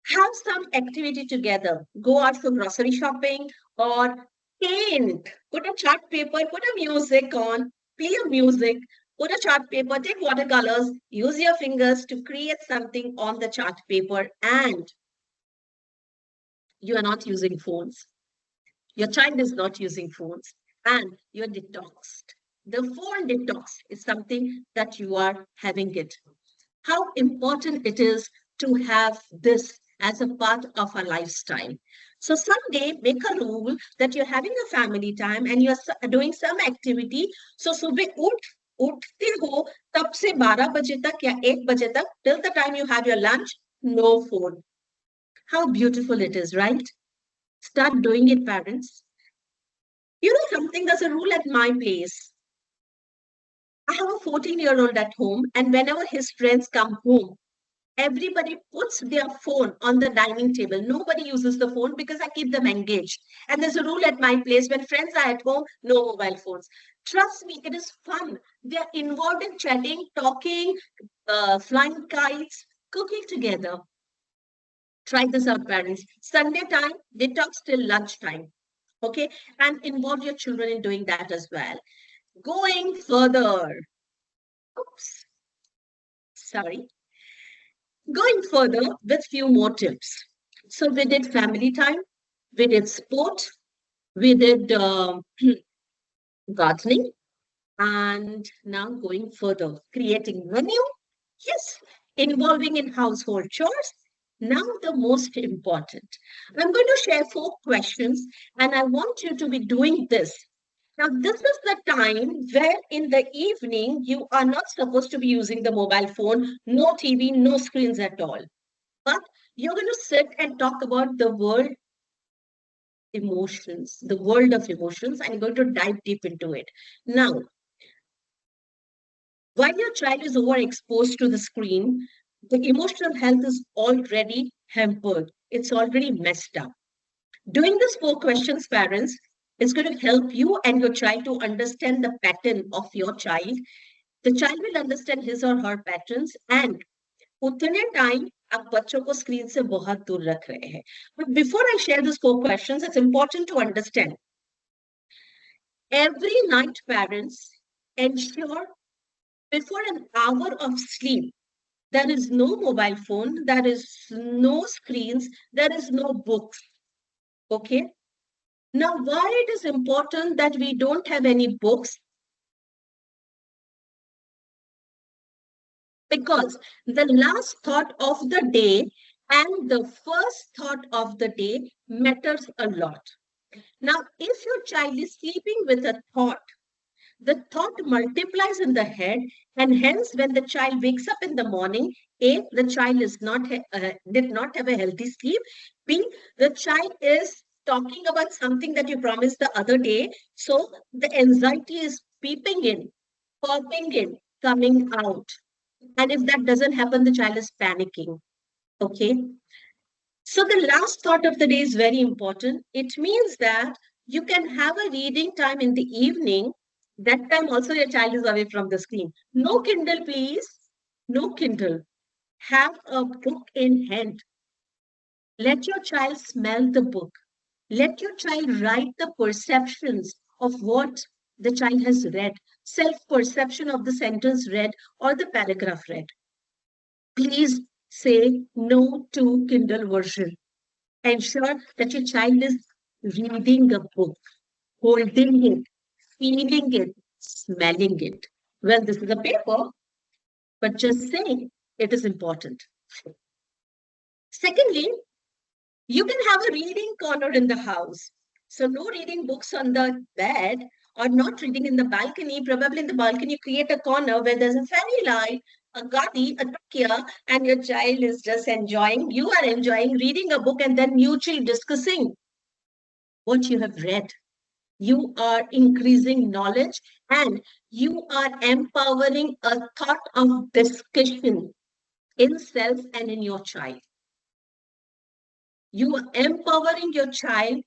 have some activity together, go out for grocery shopping or paint, put a chart paper, put a music on, play a music, put a chart paper, take watercolors, use your fingers to create something on the chart paper. And you are not using phones. Your child is not using phones and you're detoxed. The phone detox is something that you are having it. How important it is to have this as a part of our lifestyle. So someday make a rule that you're having a family time and you're doing some activity. So सुबह उठते हो तब से 12 बजे तक या 1 बजे तक, till the time you have your lunch, no phone. How beautiful it is, right? Start doing it, parents. You know something, there's a rule at my place. I have a 14-year-old at home, and whenever his friends come home, everybody puts their phone on the dining table. Nobody uses the phone because I keep them engaged. And there's a rule at my place, when friends are at home, no mobile phones. Trust me, it is fun. They're involved in chatting, talking, flying kites, cooking together. Try this out, parents. Sunday time, detox till lunchtime. Okay, and involve your children in doing that as well. Going further, oops, sorry. Going further with few more tips. So we did family time, we did sport, we did gardening, and now going further, creating menu, yes, involving in household chores. Now the most important. I'm going to share 4 questions and I want you to be doing this. Now, this is the time where in the evening, you are not supposed to be using the mobile phone, no TV, no screens at all. But you're going to sit and talk about the world emotions, the world of emotions, and you're going to dive deep into it. Now, while your child is overexposed to the screen, the emotional health is already hampered. It's already messed up. Doing these 4 questions, parents, is going to help you and your child to understand the pattern of your child. The child will understand his or her patterns and उतने time आप बच्चों को screen से बहुत दूर रख रहे हैं. But before I share these 4 questions, it's important to understand. Every night, parents, ensure before an hour of sleep, there is no mobile phone, there is no screens, there is no books. Okay? Now, why it is important that we don't have any books? Because the last thought of the day and the first thought of the day matters a lot. Now, if your child is sleeping with a thought, the thought multiplies in the head, and hence when the child wakes up in the morning, A, the child is did not have a healthy sleep. B, the child is talking about something that you promised the other day. So the anxiety is peeping in, popping in, coming out. And if that doesn't happen, the child is panicking. Okay. So the last thought of the day is very important. It means that you can have a reading time in the evening. That time also your child is away from the screen. No Kindle, please. No Kindle. Have a book in hand. Let your child smell the book. Let your child write the perceptions of what the child has read, self-perception of the sentence read or the paragraph read. Please say no to Kindle version. Ensure that your child is reading a book, holding it, feeling it, smelling it. Well, this is a paper, but just saying it is important. Secondly, you can have a reading corner in the house. So no reading books on the bed or not reading in the balcony. Probably in the balcony, you create a corner where there's a fairy light, a gadi, a takia, and your child is just enjoying, you are enjoying reading a book and then mutually discussing what you have read. You are increasing knowledge and you are empowering a thought of discussion in self and in your child. You are empowering your child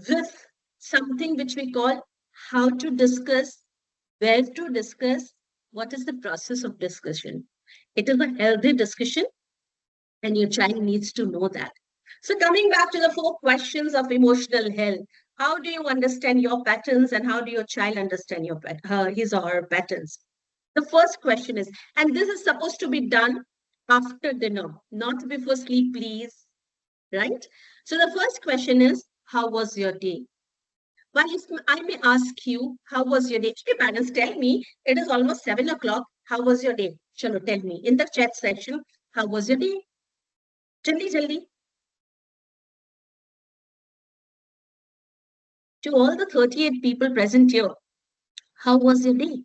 with something which we call how to discuss, where to discuss, what is the process of discussion. It is a healthy discussion and your child needs to know that. So coming back to the 4 questions of emotional health, how do you understand your patterns and how do your child understand your his or her patterns? The first question is, and this is supposed to be done after dinner, not before sleep, please, right? So the first question is, how was your day? Well, if I may ask you, how was your day? Okay, parents, tell me, it is almost 7 o'clock. How was your day? Chalo, tell me in the chat section, how was your day? Jaldi, jaldi. To all the 38 people present here, how was your day?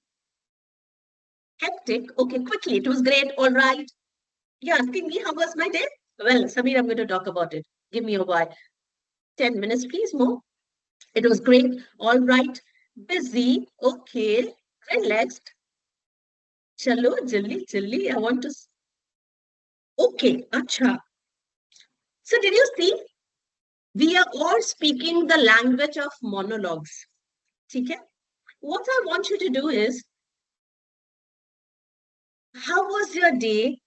Hectic. Okay, quickly. It was great. All right. You're asking me how was my day? Well, Samir, I'm going to talk about it. Give me a while. 10 minutes, please, more. It was great. All right. Busy. Okay. Relaxed. Chalo, jaldi, jaldi. I want to. Okay. Acha. So did you see? We are all speaking the language of monologues. Okay? What I want you to do is, how was your day?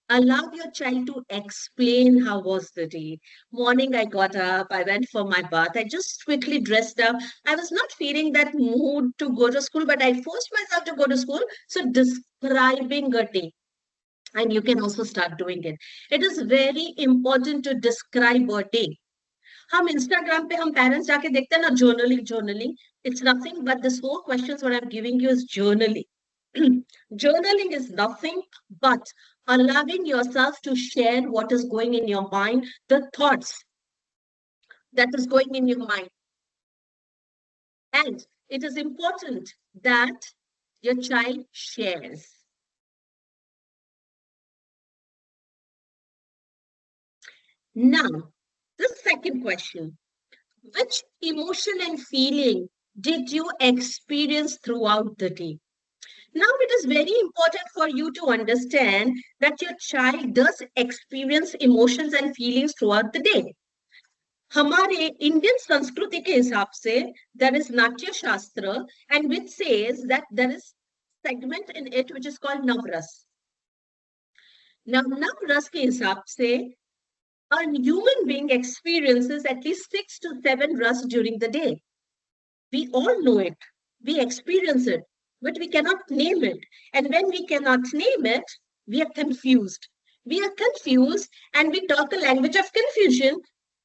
Allow your child to explain how was the day. Morning, I got up, I went for my bath, I just quickly dressed up. I was not feeling that mood to go to school, but I forced myself to go to school. So describing a day. And you can also start doing it. It is very important to describe a day. हम Instagram पे हम parents जाके देखते हैं ना journaling. It's nothing but this 4 questions what I'm giving you is journaling. Journaling is nothing but allowing yourself to share what is going in your mind, the thoughts that is going in your mind. And it is important that your child shares. Now, the second question, which emotion and feeling did you experience throughout the day? Now, it is very important for you to understand that your child does experience emotions and feelings throughout the day. हमारे Indian संस्कृति के हिसाब से there is नाट्य शास्त्र and which says that there is segment in it which is called navras. Now, navras के हिसाब से a human being experiences at least 6 to 7 ras during the day. We all know it. We experience it, but we cannot name it. And when we cannot name it, we are confused. We are confused and we talk a language of confusion.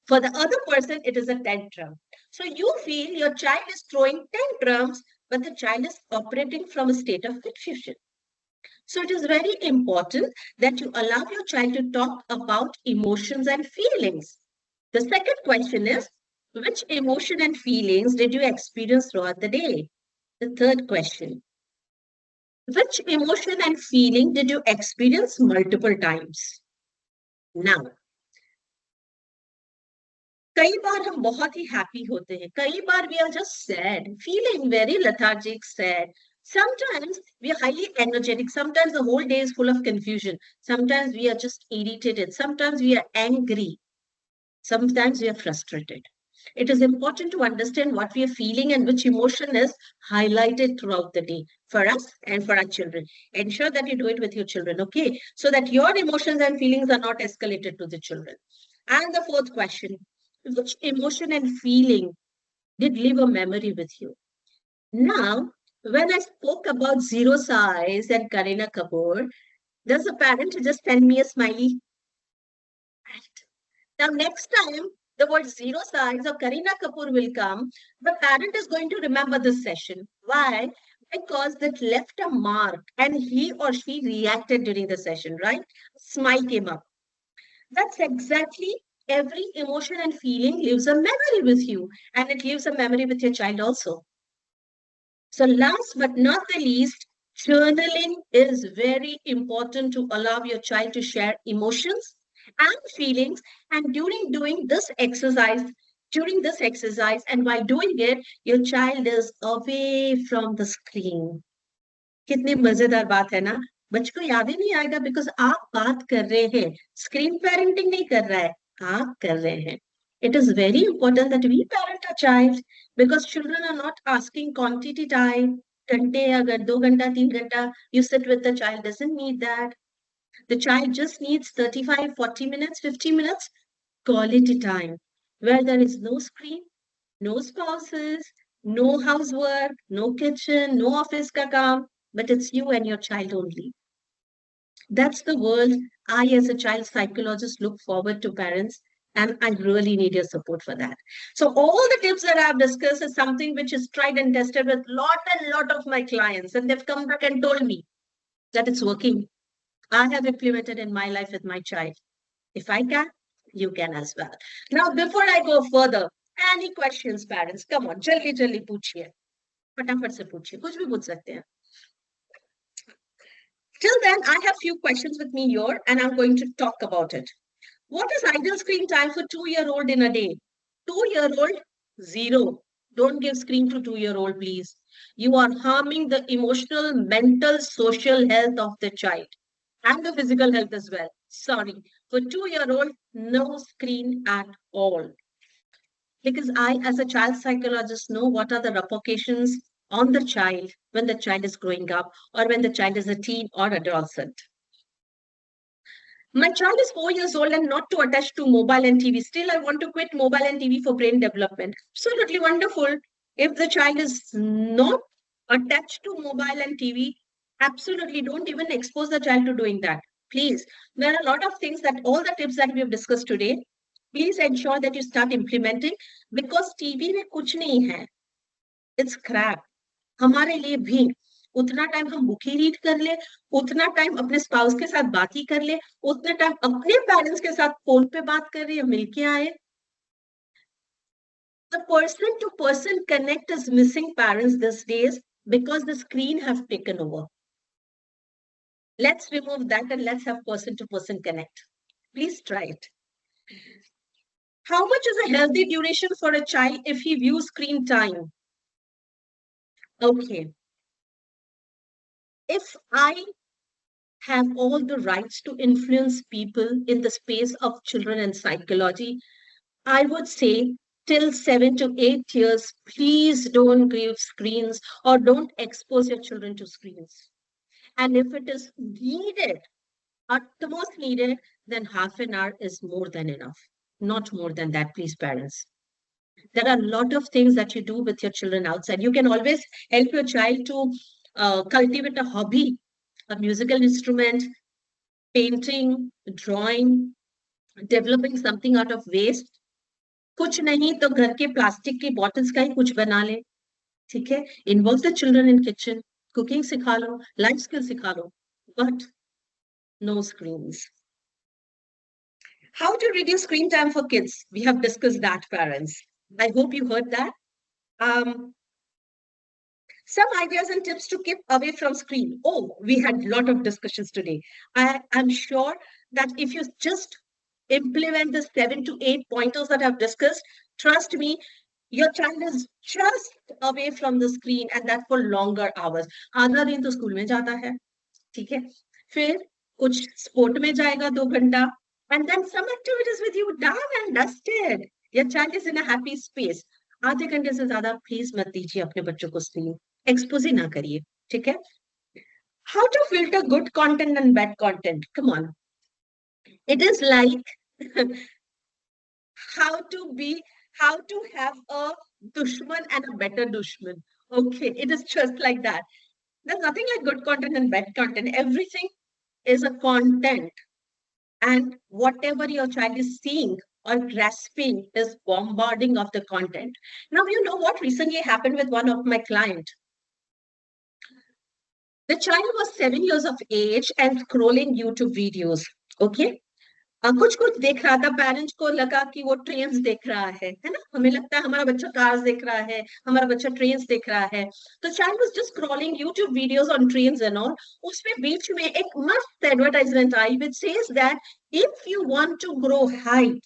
For the other person, it is a tantrum. So you feel your child is throwing tantrums, but the child is operating from a state of confusion. So it is very important that you allow your child to talk about emotions and feelings. The second question is, which emotion and feelings did you experience throughout the day? The third question, which emotion and feeling did you experience multiple times? Now, कई बार हम बहुत ही happy होते हैं, कई बार we are just sad, feeling very lethargic, sad. Sometimes we are highly energetic. Sometimes the whole day is full of confusion. Sometimes we are just irritated. Sometimes we are angry. Sometimes we are frustrated. It is important to understand what we are feeling and which emotion is highlighted throughout the day for us and for our children. Ensure that you do it with your children, okay? So that your emotions and feelings are not escalated to the children. And the fourth question, which emotion and feeling did leave a memory with you? Now, when I spoke about zero size and Karina Kapoor, does a parent just send me a smiley? Now, next time the word zero size or Karina Kapoor will come, the parent is going to remember this session. Why? Because that left a mark and he or she reacted during the session, right? Smile came up. That's exactly every emotion and feeling leaves a memory with you, and it leaves a memory with your child also. So last but not the least, journaling is very important to allow your child to share emotions and feelings. And during this exercise, and while doing it, your child is away from the screen. कितनी मजेदार बात है ना. बच्चों को याद ही नहीं आएगा बिकॉज आप बात कर रहे हैं. स्क्रीन पेरेंटिंग नहीं कर रहा है, आप कर रहे हैं. It is very important that we parent our child because children are not asking quantity time. घंटे अगर 2 घंटा 3 घंटा you sit with the child doesn't need that. The child just needs 35, 40 minutes, 50 minutes quality time where there is no screen, no spouses, no housework, no kitchen, no office ka kaam, but it's you and your child only. That's the world I, as a child psychologist, look forward to parents, and I really need your support for that. So all the tips that I've discussed is something which is tried and tested with lot of my clients, and they've come back and told me that it's working. I have implemented in my life with my child. If I can, you can as well. Now, before I go further, any questions, parents? Come on, जल्दी जल्दी पूछिए, फटाफट से पूछिए, कुछ भी पूछ सकते हैं. Till then, I have few questions with me here, and I'm going to talk about it. What is ideal screen time for 2-year-old in a day? 2-year-old, 0. Don't give screen to 2-year-old, please. You are harming the emotional, mental, social health of the child and the physical health as well. Sorry. For 2-year-old, no screen at all. Because I, as a child psychologist, know what are the repercussions on the child when the child is growing up or when the child is a teen or adolescent. My child is 4 years old and not too attached to mobile and TV. Still, I want to quit mobile and TV for brain development. Absolutely wonderful. If the child is not attached to mobile and TV, absolutely don't even expose the child to doing that. Please, there are a lot of things that all the tips that we have discussed today, please ensure that you start implementing because TV में कुछ नहीं है. It's crap. हमारे लिए भी उतना time हम book ही read कर ले, उतना टाइम अपने स्पाउस के साथ बात ही कर ले, उतना टाइम अपने पेरेंट्स के साथ फोन पे बात कर रहे हैं, मिलके आए. The person to person connect is missing, parents, these days because the screen have taken over. Let's remove that and let's have person to person connect. Please try it. How much is a healthy duration for a child if he views screen time? Okay. If I have all the rights to influence people in the space of children and psychology, I would say till 7 to 8 years, please don't give screens or don't expose your children to screens. And if it is needed, at the most needed, then half an hour is more than enough. Not more than that, please, parents. There are a lot of things that you do with your children outside. You can always help your child to cultivate a hobby, a musical instrument, painting, drawing, developing something out of waste. कुछ नहीं तो घर के plastic की bottles का ही कुछ बना ले, ठीक है. Involve the children in kitchen, cooking सिखा लो, लाइफ स्किल सिखा लो, but no screens. How to reduce screen time for kids? We have discussed that, parents. I hope you heard that. Some ideas and tips to keep away from screen. Oh, we had a lot of discussions today. I'm sure that if you just implement the 7 to 8 pointers that I've discussed, trust me, your child is just away from the screen and that for longer hours. आधा दिन तो school में जाता है, ठीक है, फिर कुछ स्पोर्ट में जाएगा 2 घंटा, and then some activities with you, done and dusted. Your child is in a happy space. आधे घंटे से ज्यादा प्लीज मत दीजिए अपने बच्चों को स्क्रीन, एक्सपोज ही ना करिए, ठीक है. How to filter good content and bad content? Come on. It is like how to be, how to have a dushman and a better dushman. Okay, it is just like that. There's nothing like good content and bad content. Everything is a content. And whatever your child is seeing or grasping is bombarding of the content. Now, you know what recently happened with one of my clients? The child was 7 years of age and scrolling YouTube videos. Okay. कुछ कुछ देख रहा था, parents को लगा कि वो trains देख रहा है ना, हमें लगता है हमारा बच्चा कार्स देख रहा है, हमारा बच्चा ट्रेन्स देख रहा है. तो child was just scrolling YouTube videos on trains and all. उसमें बीच में एक मस्त एडवर्टाइजमेंट आई which says that if you want to grow height.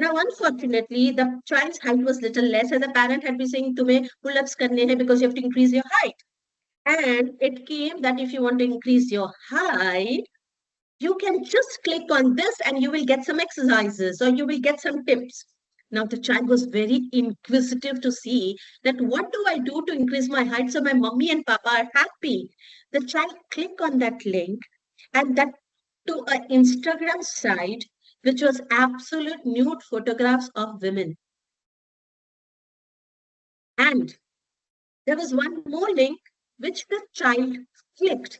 Now, unfortunately, the child's height was little less, and the parent had been saying, "तुम्हें pull-ups करने हैं because you have to increase your height." And it came that if you want to increase your height, you can just click on this and you will get some exercises or you will get some tips. Now, the child was very inquisitive to see that what do I do to increase my height so my mommy and papa are happy. The child clicked on that link and that to an Instagram site which was absolute nude photographs of women. And there was one more link which the child clicked,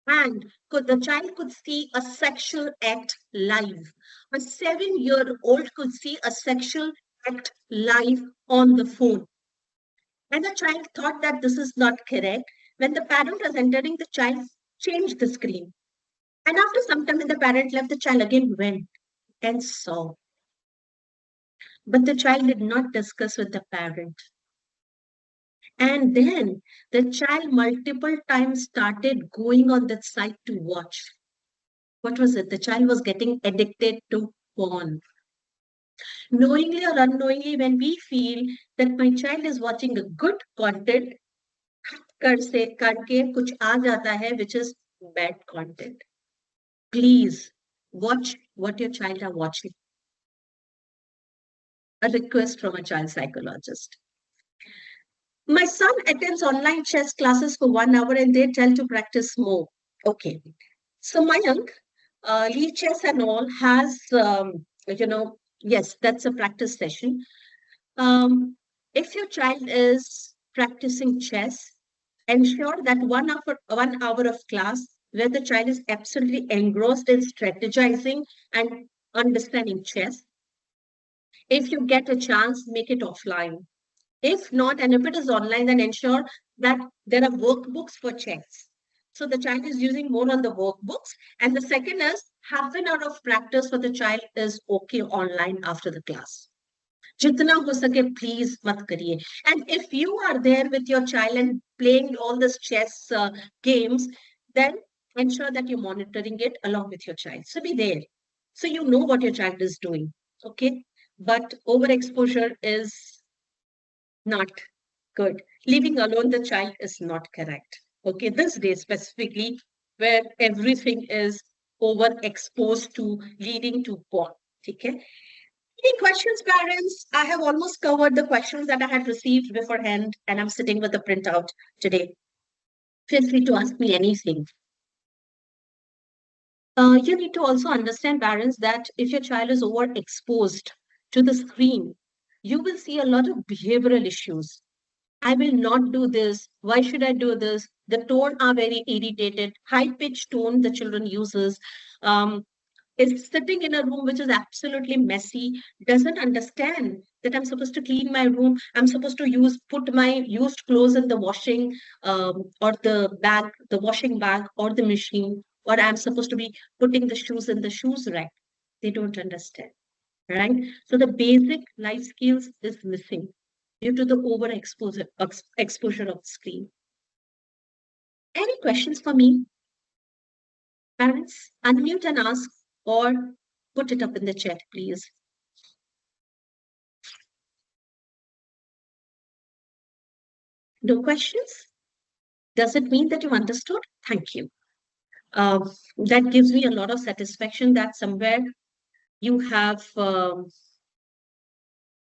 and the child could see a sexual act live. A 7-year-old could see a sexual act live on the phone. And the child thought that this is not correct. When the parent was entering, the child changed the screen. And after some time, when the parent left, the child again went and saw. But the child did not discuss with the parent. And then the child multiple times started going on that site to watch. What was it? The child was getting addicted to porn. Knowingly or unknowingly, when we feel that my child is watching a good content, करके कुछ आ जाता है which is bad content. Please watch what your child are watching. A request from a child psychologist. My son attends online chess classes for 1 hour and they tell to practice more. Okay. So Mayank, Lee Chess and all has, yes, that's a practice session. If your child is practicing chess, ensure that 1 hour of class where the child is absolutely engrossed in strategizing and understanding chess. If you get a chance, make it offline. If not, and if it is online, then ensure that there are workbooks for chess. So the child is using more on the workbooks. And the second is half an hour of practice for the child is okay online after the class. Jitna ho sake, please mat kariye. And if you are there with your child and playing all this chess games, then ensure that you're monitoring it along with your child. So be there. So you know what your child is doing. Okay. But overexposure is not good. Leaving alone the child is not correct. Okay, this day specifically, where everything is overexposed to leading to porn. Okay. Any questions, parents? I have almost covered the questions that I had received beforehand, and I'm sitting with the printout today. Feel free to ask me anything. You need to also understand, parents, that if your child is overexposed to the screen, you will see a lot of behavioral issues. I will not do this. Why should I do this? The tone are very irritated. High-pitched tone the children uses. Is sitting in a room which is absolutely messy, doesn't understand that I'm supposed to clean my room. I'm supposed to put my used clothes in the washing or the bag, the washing bag or the machine, or I'm supposed to be putting the shoes in the shoes rack. They don't understand, right? So the basic life skills is missing due to the exposure of the screen. Any questions for me? Parents, unmute and ask or put it up in the chat, please. No questions? Does it mean that you understood? Thank you. That gives me a lot of satisfaction that somewhere you have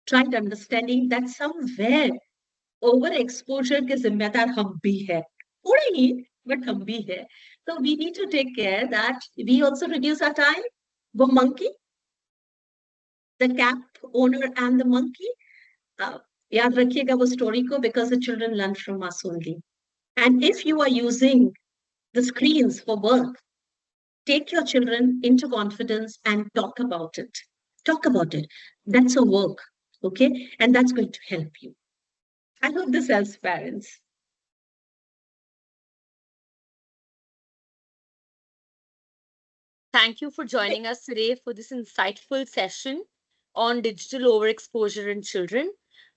tried understanding that somewhere overexposure के जिम्मेदार हम भी है थोड़े ही but हम भी है so we need to take care that we also reduce our time वो monkey the cat owner and the monkey uh, याद रखिएगा वो story को because the children learn from us only and if you are using the screens for work take your children into confidence and talk about it that's a work okay and that's going to help you I hope this helps parents.
Thank you for joining us today for this insightful session on digital overexposure in children.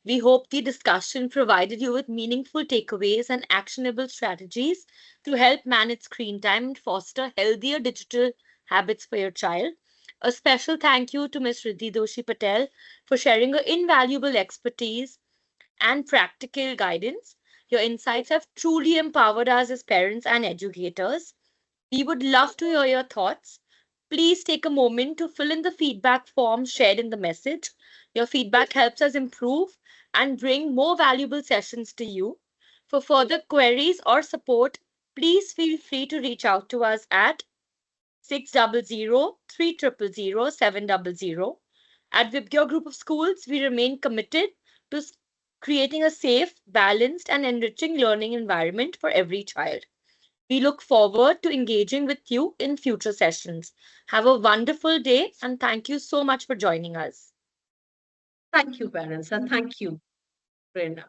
We hope the discussion provided you with meaningful takeaways and actionable strategies to help manage screen time and foster healthier digital habits for your child. A special thank you to Ms. Riddhi Doshi Patel for sharing her invaluable expertise and practical guidance. Your insights have truly empowered us as parents and educators. We would love to hear your thoughts. Please take a moment to fill in the feedback form shared in the message. Your feedback helps us improve and bring more valuable sessions to you. For further queries or support, please feel free to reach out to us at 600-300-700. At VIBGYOR Group of Schools, we remain committed to creating a safe, balanced, and enriching learning environment for every child. We look forward to engaging with you in future sessions. Have a wonderful day and thank you so much for joining us.
Thank you, parents, and thank you, Brenda.